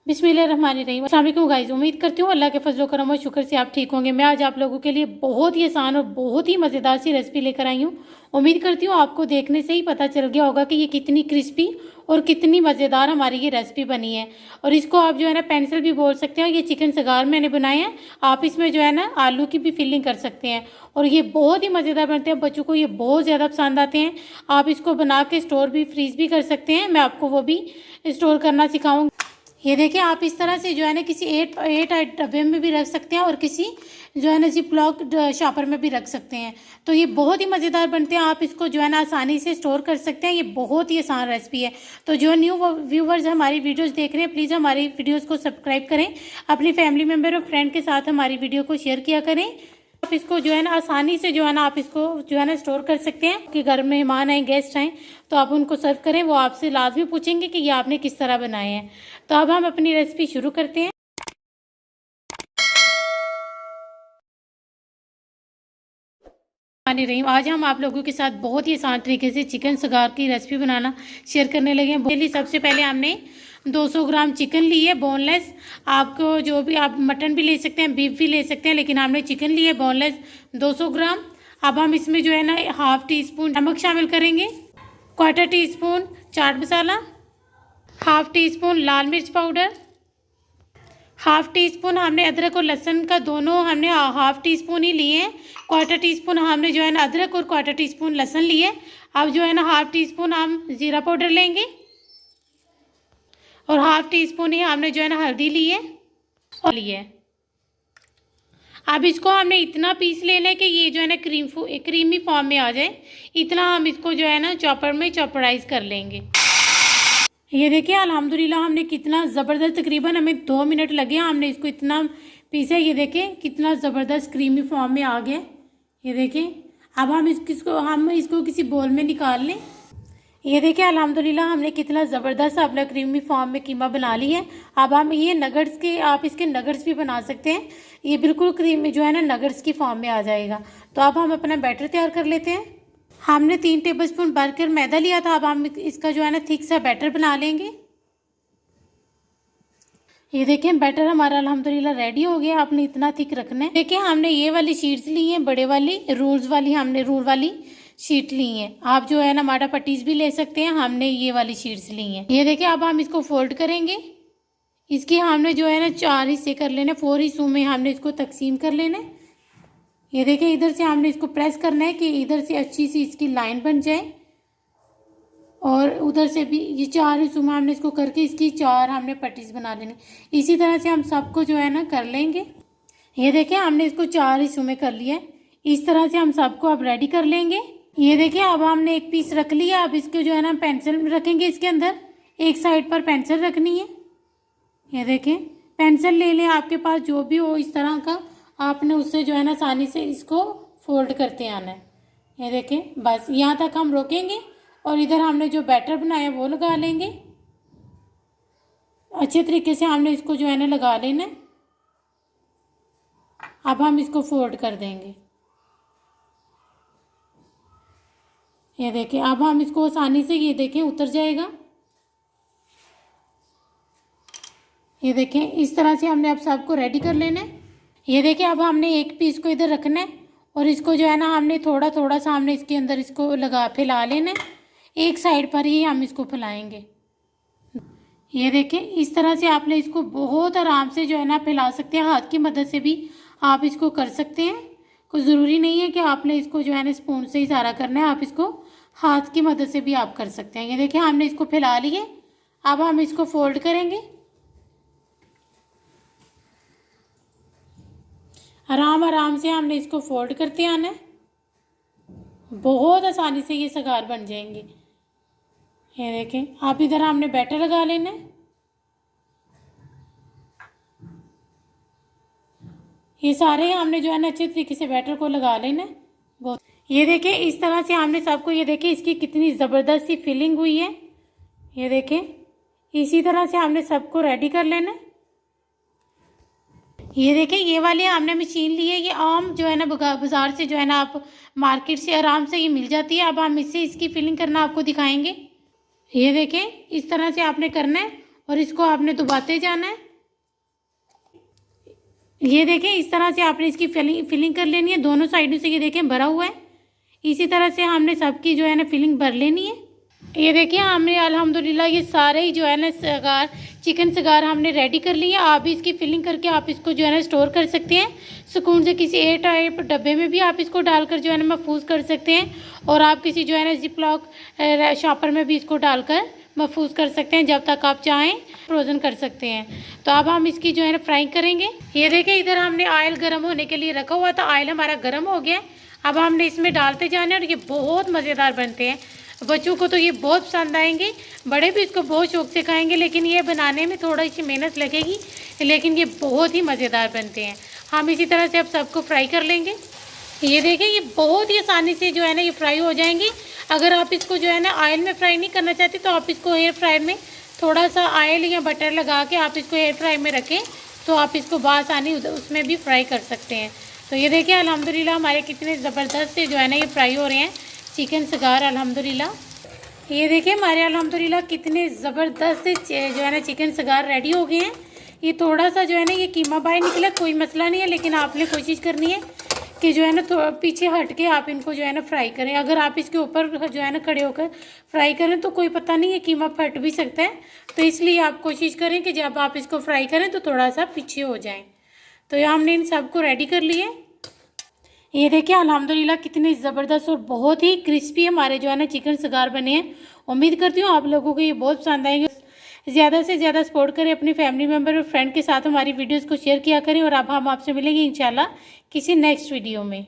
बिस्मिल्लाहिर्रहमानिर्रहीम। अस्सलाम वालेकुम गाइस, उम्मीद करती हूँ अल्लाह के फजलो करम और शुक्र से आप ठीक होंगे। मैं आज आप लोगों के लिए बहुत ही आसान और बहुत ही मज़ेदार सी रेसिपी लेकर आई हूँ। उम्मीद करती हूँ आपको देखने से ही पता चल गया होगा कि ये कितनी क्रिस्पी और कितनी मज़ेदार हमारी ये रेसिपी बनी है। और इसको आप जो है ना पेंसिल भी बोल सकते हैं। ये चिकन सगार मैंने बनाए हैं। आप इसमें जो है ना आलू की भी फिलिंग कर सकते हैं और ये बहुत ही मज़ेदार बनते हैं। बच्चों को ये बहुत ज़्यादा पसंद आते हैं। आप इसको बना के स्टोर भी फ्रीज भी कर सकते हैं। मैं आपको वो भी स्टोर करना सिखाऊंगी। ये देखिए, आप इस तरह से जो है ना किसी एट डब्बे में भी रख सकते हैं और किसी जो है ना जिपलॉक शॉपर में भी रख सकते हैं। तो ये बहुत ही मज़ेदार बनते हैं। आप इसको जो है ना आसानी से स्टोर कर सकते हैं। ये बहुत ही आसान रेसिपी है। तो जो न्यू व्यूवर्स हमारी वीडियोस देख रहे हैं, प्लीज़ हमारी वीडियोस को सब्सक्राइब करें। अपनी फैमिली मेम्बर और फ्रेंड के साथ हमारी वीडियो को शेयर किया करें। आप इसको जो है ना आसानी से जो है ना आप इसको जो है ना स्टोर कर सकते हैं कि घर में मेहमान आए, गेस्ट आए, तो आप उनको सर्व करें। वो आपसे लाजमी पूछेंगे कि ये आपने किस तरह बनाए हैं। तो अब हम अपनी रेसिपी शुरू करते हैं। रहीम, आज हम आप लोगों के साथ बहुत ही आसान तरीके से चिकन सगार की रेसिपी बनाना शेयर करने लगे हैं। सबसे पहले हमने 200 ग्राम चिकन ली है, बोनलेस। आपको जो भी, आप मटन भी ले सकते हैं, बीफ भी ले सकते हैं, लेकिन हमने चिकन ली है बोनलेस 200 ग्राम। अब हम इसमें जो है ना हाफ टी स्पून नमक शामिल करेंगे, quarter tea spoon chaat masala, half tea spoon लाल मिर्च पाउडर, हाफ टी स्पून हमने अदरक और लहसुन का दोनों हमने हाफ टी स्पून ही लिए हैं। क्वार्टर टी स्पून हमने जो है ना अदरक और क्वार्टर टी स्पून लहसुन लिए। अब जो है ना हाफ टी स्पून हम ज़ीरा पाउडर लेंगे और हाफ टी स्पून ही हमने जो है ना हल्दी ली है और लिए। अब इसको हमने इतना पीस लेना है कि ये जो है ना क्रीमी फॉर्म में आ जाए। इतना हम इसको जो है ना चॉपर में चॉपराइज कर लेंगे। ये देखिए, अल्हम्दुलिल्लाह हमने कितना ज़बरदस्त, तकरीबन हमें 2 मिनट लगे हमने इसको इतना पीसा। ये देखिए कितना ज़बरदस्त क्रीमी फॉर्म में आ गया। ये देखिए, अब हम इसको किसी बोल में निकाल लें। ये देखिए, अल्हम्दुलिल्लाह हमने कितना ज़बरदस्त अपना क्रीमी फॉर्म में कीमा बना ली है। अब हम ये नगट्स के, आप इसके नगट्स भी बना सकते हैं। ये बिल्कुल क्रीमी जो है ना नगट्स की फॉर्म में आ जाएगा। तो अब हम अपना बैटर तैयार कर लेते हैं। हमने 3 टेबलस्पून भरकर मैदा लिया था। अब हम इसका जो है ना थिक सा बैटर बना लेंगे। ये देखें, बैटर हमारा अल्हम्दुलिल्लाह रेडी हो गया। आपने इतना थिक रखना है। देखिए, हमने ये वाली शीट्स ली हैं, बड़े वाली रूल वाली शीट ली है। आप जो है ना माटा पट्टीज भी ले सकते हैं। हमने ये वाली शीट्स ली हैं। ये देखिए, अब हम इसको फोल्ड करेंगे। इसकी हमने जो है ना 4 हिस्से कर लेने, 4 हिस्सों में हमने इसको तकसीम कर लेना है। ये देखिए, इधर से हमने इसको प्रेस करना है कि इधर से अच्छी सी इसकी लाइन बन जाए और उधर से भी ये 4 हिस्सों में हमने इसको करके इसकी 4 हमने पट्टीज बना लेनी। इसी तरह से हम सबको जो है ना कर लेंगे। ये देखिए, हमने इसको 4 हिस्सों में कर लिया है। इस तरह से हम सबको अब रेडी कर लेंगे। ये देखिए, अब हमने एक पीस रख लिया। अब इसको जो है ना पेंसिल रखेंगे इसके अंदर। एक साइड पर पेंसिल रखनी है। ये देखिए, पेंसिल ले लें, आपके पास जो भी हो इस तरह का। आपने उससे जो है ना आसानी से इसको फोल्ड करते आना है। ये देखें, बस यहाँ तक हम रोकेंगे और इधर हमने जो बैटर बनाया वो लगा लेंगे। अच्छे तरीके से हमने इसको जो है ना लगा लेना है। अब हम इसको फोल्ड कर देंगे। ये देखें, अब हम इसको आसानी से, ये देखें, उतर जाएगा। ये देखें, इस तरह से हमने अब सबको रेडी कर लेना है। ये देखिए, अब हमने एक पीस को इधर रखना है और इसको जो है ना हमने थोड़ा थोड़ा सा हमने इसके अंदर इसको फैला लेना है। एक साइड पर ही हम इसको फैलाएंगे। ये देखें, इस तरह से आपने इसको बहुत आराम से जो है ना फैला सकते हैं। हाथ की मदद से भी आप इसको कर सकते हैं। कोई ज़रूरी नहीं है कि आपने इसको जो है ना स्पून से ही सारा करना है। आप इसको हाथ की मदद से भी आप कर सकते हैं। ये देखिए, हमने इसको फैला लिए। अब हम इसको फोल्ड करेंगे। आराम आराम से हमने इसको फोल्ड करते आना है। बहुत आसानी से ये सगार बन जाएंगे। ये देखें, आप इधर हमने बैटर लगा लेना है। ये सारे हमने जो है ना अच्छे तरीके से बैटर को लगा लेना है। बहुत, ये देखें, इस तरह से हमने सबको, ये देखें इसकी कितनी ज़बरदस्त सी फिलिंग हुई है। ये देखें, इसी तरह से हमने सबको रेडी कर लेना है। ये देखें, ये वाली हमने मशीन ली है। ये आम जो है ना बाज़ार से जो है ना आप मार्केट से आराम से ये मिल जाती है। अब हम इससे इसकी फिलिंग करना आपको दिखाएंगे। ये देखें, इस तरह से आपने करना है और इसको आपने दबाते जाना है। ये देखें, इस तरह से आपने इसकी फिलिंग कर लेनी है। दोनों साइडों से ये देखें भरा हुआ है। इसी तरह से हमने सबकी जो है ना फिलिंग भर लेनी है। ये देखिए, हमने अल्हम्दुलिल्लाह ये सारे ही जो है ना सगार, चिकन सगार हमने रेडी कर लिए। आप भी इसकी फिलिंग करके आप इसको जो है ना स्टोर कर सकते हैं सुकून से। किसी एयर टाइप डब्बे में भी आप इसको डालकर जो है ना महफूज कर सकते हैं, और आप किसी जो है ना जिप लॉक शॉपर में भी इसको डालकर महफूज कर सकते हैं। जब तक आप चाहें फ्रोज़न कर सकते हैं। तो अब हम इसकी जो है ना फ्राई करेंगे। ये देखें, इधर हमने ऑयल गर्म होने के लिए रखा हुआ था। ऑयल हमारा गर्म हो गया है। अब हमने इसमें डालते जाना है, और ये बहुत मज़ेदार बनते हैं। बच्चों को तो ये बहुत पसंद आएंगे, बड़े भी इसको बहुत शौक से खाएंगे। लेकिन ये बनाने में थोड़ा सी मेहनत लगेगी, लेकिन ये बहुत ही मज़ेदार बनते हैं। हम इसी तरह से अब सबको फ्राई कर लेंगे। ये देखें, ये बहुत ही आसानी से जो है ना ये फ्राई हो जाएंगी। अगर आप इसको जो है ना ऑयल में फ्राई नहीं करना चाहते तो आप इसको एयर फ्रायर में थोड़ा सा ऑयल या बटर लगा के आप इसको एयर फ्राई में रखें, तो आप इसको बआसानी उसमें भी फ्राई कर सकते हैं। तो ये देखिए, अल्हम्दुलिल्लाह हमारे कितने ज़बरदस्त से जो है ना ये फ्राई हो रहे हैं चिकन सगार अल्हम्दुलिल्लाह। ये देखिए, हमारे अल्हम्दुलिल्लाह कितने ज़बरदस्त से जो है ना चिकन सगार रेडी हो गए हैं। ये थोड़ा सा जो है ना ये कीमा बाहर निकला, कोई मसला नहीं है, लेकिन आपने कोशिश करनी है कि जो है ना थोड़ा पीछे हट के आप इनको जो है ना फ्राई करें। अगर आप इसके ऊपर जो है ना खड़े होकर फ्राई करें तो कोई पता नहीं है, कीमा फट भी सकता है। तो इसलिए आप कोशिश करें कि जब आप इसको फ्राई करें तो थोड़ा सा पीछे हो जाए। तो ये हमने इन सबको रेडी कर लिए। ये देखिए, अल्हम्दुलिल्लाह कितने ज़बरदस्त और बहुत ही क्रिस्पी हमारे जो है ना चिकन सगार बने हैं। उम्मीद करती हूँ आप लोगों को ये बहुत पसंद आएंगे। ज़्यादा से ज़्यादा सपोर्ट करें, अपनी फैमिली मेम्बर और फ्रेंड के साथ हमारी वीडियोस को शेयर किया करें। और अब हम आपसे मिलेंगे इंशाल्लाह किसी नेक्स्ट वीडियो में।